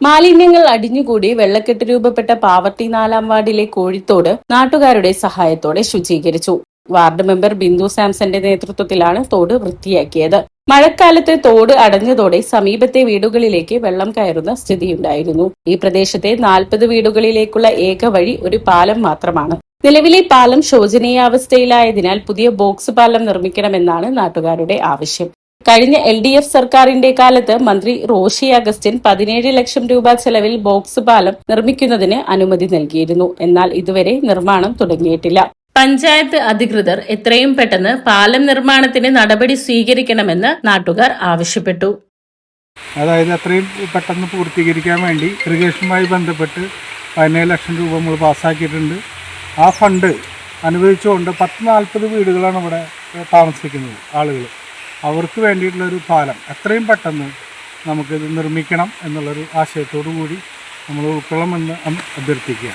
മാലിന്യങ്ങൾ അടിഞ്ഞുകൂടി വെള്ളക്കെട്ട് രൂപപ്പെട്ട പാവർട്ടി 4-ാം വാർഡിലെ കോഴിത്തോട് നാട്ടുകാരുടെ സഹായത്തോടെ ശുചീകരിച്ചു. വാർഡ് മെമ്പർ ബിന്ദു സാംസന്റെ നേതൃത്വത്തിലാണ് തോട് വൃത്തിയാക്കിയത്. മഴക്കാലത്ത് തോട് അടഞ്ഞതോടെ സമീപത്തെ വീടുകളിലേക്ക് വെള്ളം കയറുന്ന സ്ഥിതിയുണ്ടായിരുന്നു. ഈ പ്രദേശത്തെ 40 വീടുകളിലേക്കുള്ള ഏക വഴി ഒരു പാലം മാത്രമാണ്. നിലവിലെ പാലം ശോചനീയാവസ്ഥയിലായതിനാൽ പുതിയ ബോക്സ് പാലം നിർമ്മിക്കണമെന്നാണ് നാട്ടുകാരുടെ ആവശ്യം. കഴിഞ്ഞ LDF സർക്കാരിന്റെ കാലത്ത് മന്ത്രി റോഷി അഗസ്റ്റിൻ 17 ലക്ഷം രൂപ ചെലവിൽ ബോക്സ് പാലം നിർമ്മിക്കുന്നതിന് അനുമതി നൽകിയിരുന്നു. എന്നാൽ ഇതുവരെ നിർമ്മാണം തുടങ്ങിയിട്ടില്ല. പഞ്ചായത്ത് അധികൃതർ എത്രയും പെട്ടെന്ന് പാലം നിർമ്മാണത്തിന് നടപടി സ്വീകരിക്കണമെന്ന് നാട്ടുകാർ ആവശ്യപ്പെട്ടു. അതായത് എത്രയും പെട്ടെന്ന് പൂർത്തീകരിക്കാൻ വേണ്ടി ഇറിഗേഷനുമായി ബന്ധപ്പെട്ട് 17 ലക്ഷം രൂപ നമ്മൾ പാസ്സാക്കിയിട്ടുണ്ട്. ആ ഫണ്ട് അനുവദിച്ചുകൊണ്ട് 10-40 വീടുകളാണ് ഇവിടെ താമസിക്കുന്നത് ആളുകൾ. അവർക്ക് വേണ്ടിയിട്ടുള്ളൊരു പാലം എത്രയും പെട്ടെന്ന് നമുക്കിത് നിർമ്മിക്കണം എന്നുള്ളൊരു ആശയത്തോടു കൂടി നമ്മൾ ഉൾക്കൊള്ളണമെന്ന് അഭ്യർത്ഥിക്കുക.